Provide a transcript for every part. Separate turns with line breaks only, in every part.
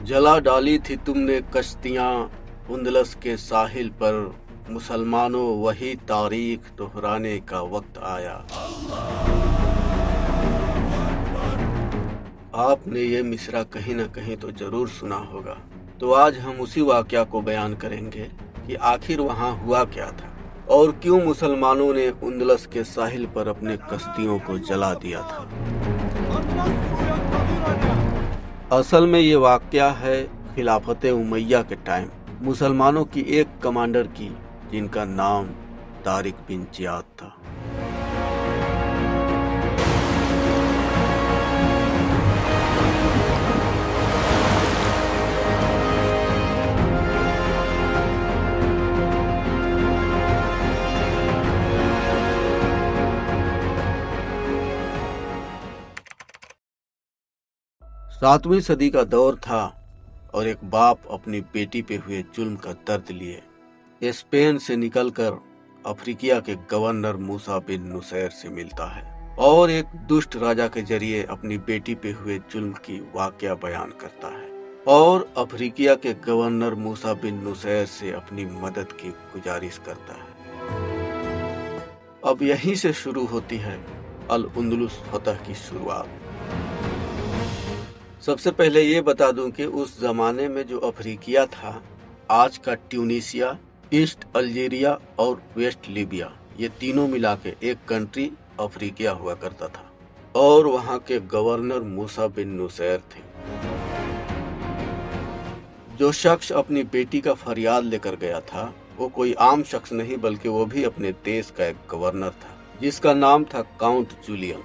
जला डाली थी तुमने कश्तियां उंदलस के साहिल पर, मुसलमानों वही तारीख दोहराने का वक्त आया। आपने ये मिसरा कहीं न कहीं तो जरूर सुना होगा, तो आज हम उसी वाकया को बयान करेंगे कि आखिर वहाँ हुआ क्या था और क्यों मुसलमानों ने उंदलस के साहिल पर अपने कश्तियों को जला दिया था। असल में ये वाकया है खिलाफत उमैया के टाइम मुसलमानों की एक कमांडर की, जिनका नाम तारिक बिन जियाद था। सातवीं सदी का दौर था और एक बाप अपनी बेटी पे हुए जुल्म का दर्द लिए स्पेन से निकलकर अफ्रीकिया के गवर्नर मूसा बिन नुसैर से मिलता है और एक दुष्ट राजा के जरिए अपनी बेटी पे हुए जुल्म की वाकया बयान करता है और अफ्रीकिया के गवर्नर मूसा बिन नुसैर से अपनी मदद की गुजारिश करता है। अब यहीं से शुरू होती है अल उंदलुस फतह की शुरुआत। सबसे पहले ये बता दूं कि उस जमाने में जो अफ्रीकिया था, आज का ट्यूनीसिया, ईस्ट अल्जीरिया और वेस्ट लीबिया, ये तीनों मिला के एक कंट्री अफ्रीकिया हुआ करता था और वहाँ के गवर्नर मूसा बिन नुसैर थे। जो शख्स अपनी बेटी का फरियाद लेकर गया था वो कोई आम शख्स नहीं, बल्कि वो भी अपने देश का एक गवर्नर था जिसका नाम था काउंट जूलियन।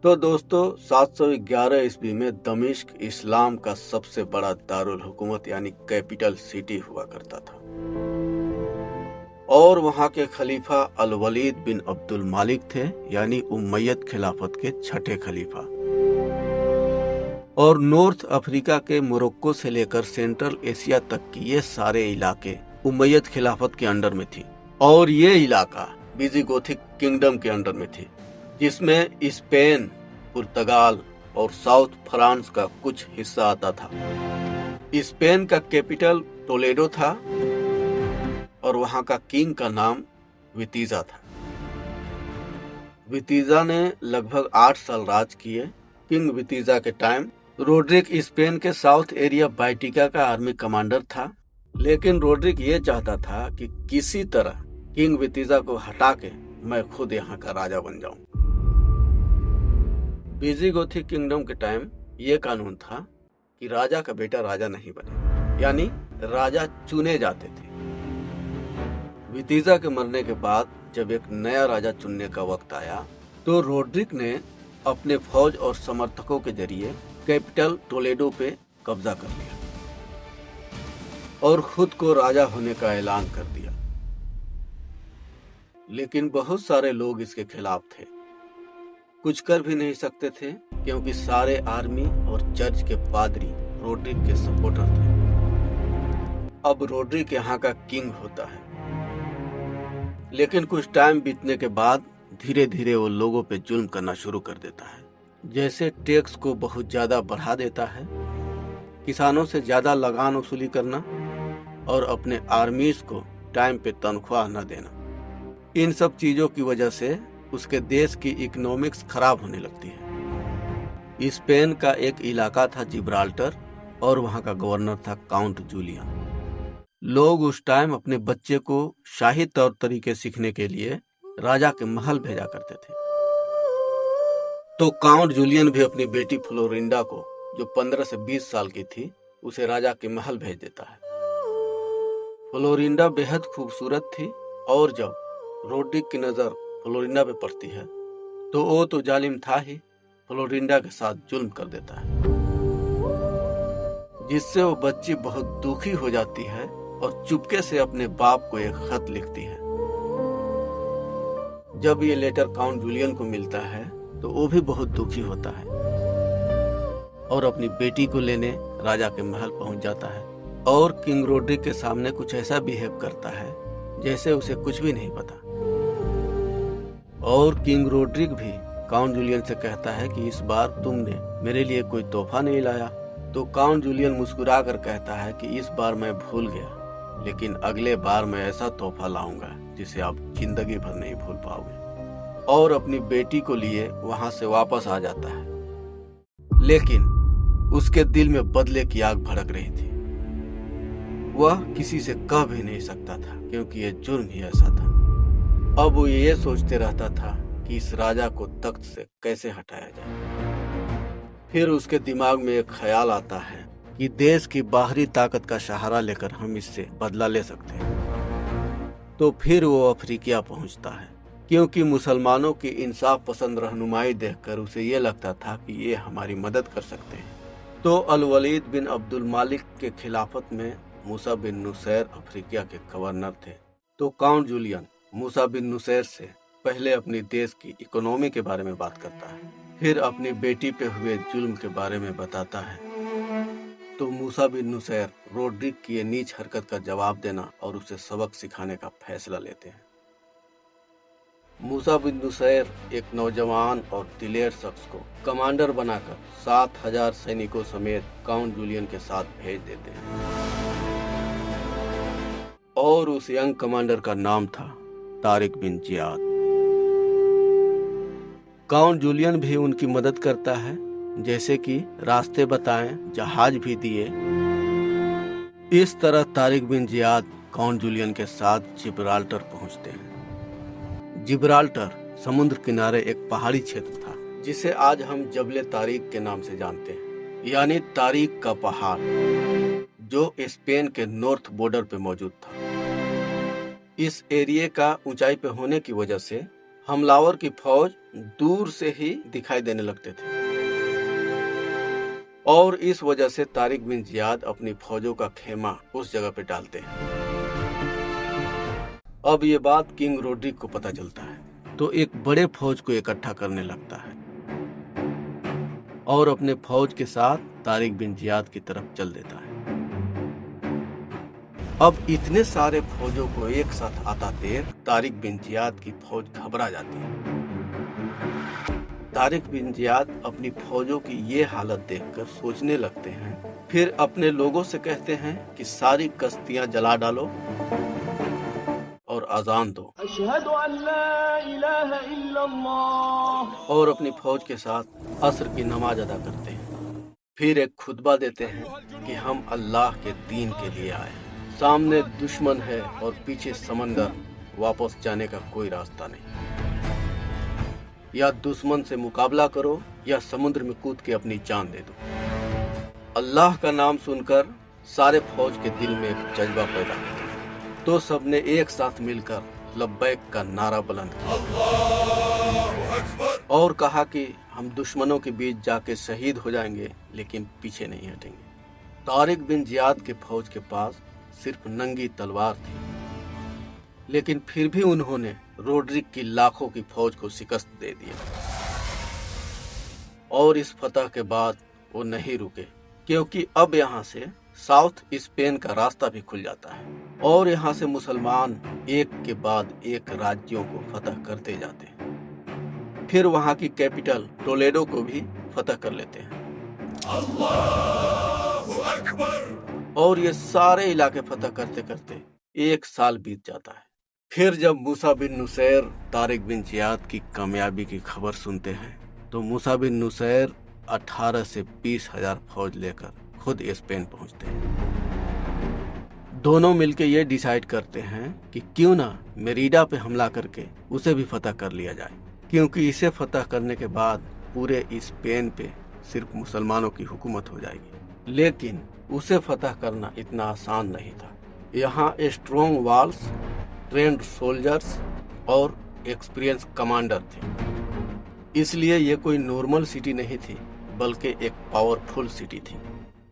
तो दोस्तों 711 ईस्वी में दमिश्क इस्लाम का सबसे बड़ा दारुल हुकूमत यानी कैपिटल सिटी हुआ करता था और वहाँ के खलीफा अल वलीद बिन अब्दुल मालिक थे, यानी उमैयद खिलाफत के छठे खलीफा। और नॉर्थ अफ्रीका के मोरक्को से लेकर सेंट्रल एशिया तक की ये सारे इलाके उमैयद खिलाफत के अंडर में थी और ये इलाका विजिगोथिक किंगडम के अंडर में थी, जिसमें स्पेन, पुर्तगाल और साउथ फ्रांस का कुछ हिस्सा आता था। स्पेन का कैपिटल टोलेडो था और वहां का किंग का नाम वितीजा था। वितीजा ने लगभग 8 साल राज किए। किंग वितीजा के टाइम रोड्रिक स्पेन के साउथ एरिया बाइटिका का आर्मी कमांडर था, लेकिन रोड्रिक ये चाहता था कि किसी तरह किंग वितीजा को हटा के मैं खुद यहाँ का राजा बन जाऊं। विजिगोथिक किंगडम के टाइम ये कानून था कि राजा का बेटा राजा नहीं बने, यानी राजा चुने जाते थे। वितीजा के मरने के बाद जब एक नया राजा चुनने का वक्त आया तो रोड्रिक ने अपने फौज और समर्थकों के जरिए कैपिटल टोलेडो पे कब्जा कर लिया और खुद को राजा होने का ऐलान कर दिया। लेकिन बहुत सारे लोग इसके खिलाफ थे, कुछ कर भी नहीं सकते थे क्योंकि सारे आर्मी और चर्च के पादरी रोड्रिक के सपोर्टर थे। अब रोड्रिक यहाँ का किंग होता है, लेकिन कुछ टाइम बीतने के बाद धीरे धीरे वो लोगों पे जुल्म करना शुरू कर देता है। जैसे टैक्स को बहुत ज्यादा बढ़ा देता है, किसानों से ज्यादा लगान वसूली करना और अपने आर्मीज को टाइम पे तनख्वाह न देना। इन सब चीजों की वजह से उसके देश की इकोनॉमिक्स खराब होने लगती है। स्पेन का एक इलाका था जिब्राल्टर और वहां का गवर्नर था काउंट जूलियन। लोग उस टाइम अपने बच्चे को शाही तौर तरीके सीखने के लिए राजा के महल भेजा करते थे। तो काउंट जूलियन भी अपनी बेटी फ्लोरिंडा को, जो 15 से 20 साल की थी, उसे राजा के महल भेज देता है। फ्लोरिंडा बेहद खूबसूरत थी और जब रोड्रिक की नजर फ्लोरिंडा पे पड़ती है तो वो तो जालिम था ही, फ्लोरिंडा के साथ जुल्म कर देता है, जिससे वो बच्ची बहुत दुखी हो जाती है और चुपके से अपने बाप को एक खत लिखती है। जब ये लेटर काउंट जूलियन को मिलता है तो वो भी बहुत दुखी होता है और अपनी बेटी को लेने राजा के महल पहुंच जाता है और किंग रोड्रिक के सामने कुछ ऐसा बिहेव करता है जैसे उसे कुछ भी नहीं पता। और किंग रोड्रिक भी काउंट जूलियन से कहता है कि इस बार तुमने मेरे लिए कोई तोहफा नहीं लाया। तो काउंट जूलियन मुस्कुरा कर कहता है कि इस बार मैं भूल गया, लेकिन अगले बार मैं ऐसा तोहफा लाऊंगा जिसे आप जिंदगी भर नहीं भूल पाओगे। और अपनी बेटी को लिए वहां से वापस आ जाता है, लेकिन उसके दिल में बदले की आग भड़क रही थी। वह किसी से कह भी नहीं सकता था, क्योंकि यह जुर्म ही ऐसा था। अब वो ये सोचते रहता था कि इस राजा को तख्त से कैसे हटाया जाए। फिर उसके दिमाग में एक ख्याल आता है कि देश की बाहरी ताकत का सहारा लेकर हम इससे बदला ले सकते हैं। तो फिर वो अफ्रीका पहुंचता है, क्योंकि मुसलमानों की इंसाफ पसंद रहनुमाई देखकर उसे ये लगता था कि ये हमारी मदद कर सकते हैं। तो अल वलीद बिन अब्दुल मालिक के खिलाफत में मूसा बिन नुसैर अफ्रीका के गवर्नर थे। तो काउंट जूलियन मूसा बिन नुसैर से पहले अपनी देश की इकोनॉमी के बारे में बात करता है, फिर अपनी बेटी पे हुए जुल्म के बारे में बताता है। तो मूसा बिन नुसैर रोड्रिक की ये नीच हरकत का जवाब देना और उसे सबक सिखाने का फैसला लेते हैं। मूसा बिन नुसैर एक नौजवान और दिलेर शख्स को कमांडर बनाकर 7,000 सैनिकों समेत काउंट जूलियन के साथ भेज देते हैं, और उस यंग कमांडर का नाम था तारिक बिन जियाद। काउंट जूलियन भी उनकी मदद करता है, जैसे कि रास्ते बताएं, जहाज भी दिए। इस तरह तारिक बिन जियाद काउंट जूलियन के साथ जिब्राल्टर पहुंचते हैं। जिब्राल्टर समुद्र किनारे एक पहाड़ी क्षेत्र था, जिसे आज हम जबले तारिक के नाम से जानते हैं, यानी तारिक का पहाड़, जो स्पेन के नॉर्थ बॉर्डर पे मौजूद था। इस एरिया का ऊंचाई पे होने की वजह से हमलावर की फौज दूर से ही दिखाई देने लगते थे, और इस वजह से तारिक बिन जियाद अपनी फौजों का खेमा उस जगह पे डालते हैं। अब ये बात किंग रोड्रिक को पता चलता है, तो एक बड़े फौज को इकट्ठा करने लगता है और अपने फौज के साथ तारिक बिन जियाद की तरफ चल देता है। अब इतने सारे फौजों को एक साथ आता देख तारिक बिन जियाद की फौज घबरा जाती है। तारिक बिन जियाद अपनी फौजों की ये हालत देखकर सोचने लगते हैं, फिर अपने लोगों से कहते हैं कि सारी कश्तियां जला डालो और अजान दो, अशहदु अल्ला इलाहा इल्लल्लाह, और अपनी फौज के साथ असर की नमाज अदा करते हैं। फिर एक खुतबा देते हैं कि हम अल्लाह के दीन के लिए आए, सामने दुश्मन है और पीछे समंदर, वापस जाने का कोई रास्ता नहीं। या दुश्मन से मुकाबला करो या समुद्र में कूद के अपनी जान दे दो। अल्लाह का नाम सुनकर सारे फौज के दिल में एक जज्बा पैदा होता है, तो सबने एक साथ मिलकर लब्बैक का नारा बुलंद किया और कहा कि हम दुश्मनों के बीच जाके शहीद हो जाएंगे, लेकिन पीछे नहीं हटेंगे। तारिक बिन जियाद के फौज के पास सिर्फ नंगी तलवार थी, लेकिन फिर भी उन्होंने रोड्रिक की लाखों की फौज को शिकस्त दे दिया। और इस फतह के बाद वो नहीं रुके, क्योंकि अब यहाँ से साउथ स्पेन का रास्ता भी खुल जाता है और यहाँ से मुसलमान एक के बाद एक राज्यों को फतह करते जाते हैं। फिर वहाँ की कैपिटल टोलेडो को भी फतह कर लेते हैं। अल्लाहु अकबर। और ये सारे इलाके फतह करते करते 1 साल बीत जाता है। फिर जब मूसा बिन नुसैर तारिक बिन जियाद की कामयाबी की खबर सुनते हैं, तो मूसा बिन नुसैर 18 से 20,000 फौज लेकर खुद स्पेन पहुंचते हैं। दोनों मिलकर ये डिसाइड करते हैं कि क्यों ना मेरीडा पे हमला करके उसे भी फतह कर लिया जाए, क्योंकि इसे फतह करने के बाद पूरे स्पेन पे सिर्फ मुसलमानों की हुकूमत हो जाएगी। लेकिन उसे फतह करना इतना आसान नहीं था। यहाँ स्ट्रॉन्ग वॉल्स, ट्रेंड सोल्जर्स और एक्सपीरियंस कमांडर थे, इसलिए ये कोई नॉर्मल सिटी नहीं थी, बल्कि एक पावरफुल सिटी थी।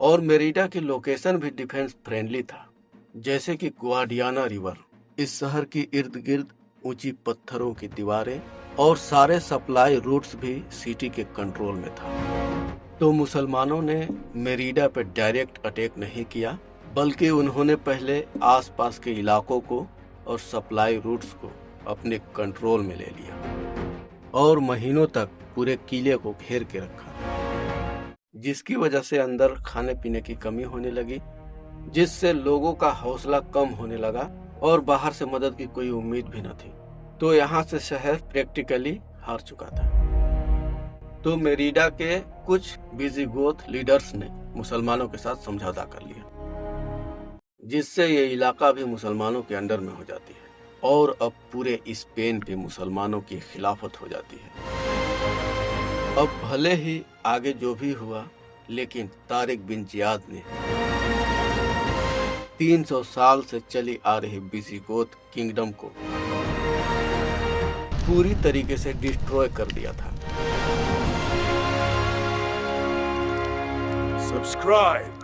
और मेरीडा की लोकेशन भी डिफेंस फ्रेंडली था, जैसे कि ग्वाडियाना रिवर। इस शहर की इर्द गिर्द ऊंची पत्थरों की दीवारें और सारे सप्लाई रूट्स भी सिटी के कंट्रोल में था। तो मुसलमानों ने मेरीडा पर डायरेक्ट अटैक नहीं किया, बल्कि उन्होंने पहले आसपास के इलाकों को और सप्लाई रूट्स को अपने कंट्रोल में ले लिया। और महीनों तक पूरे किले को घेर के रखा, जिसकी वजह से अंदर खाने पीने की कमी होने लगी, जिससे लोगों का हौसला कम होने लगा और बाहर से मदद की कोई उम्मीद भी न थी। तो यहाँ से शहर प्रैक्टिकली हार चुका था। तो मेरिडा के कुछ विजिगोथ लीडर्स ने मुसलमानों के साथ समझौता कर लिया, जिससे ये इलाका भी मुसलमानों के अंडर में हो जाती है और अब पूरे स्पेन पे मुसलमानों की खिलाफत हो जाती है। अब भले ही आगे जो भी हुआ, लेकिन तारिक बिन जियाद ने 300 साल से चली आ रही विजिगोथ किंगडम को पूरी तरीके से डिस्ट्रॉय कर दिया था।
Subscribe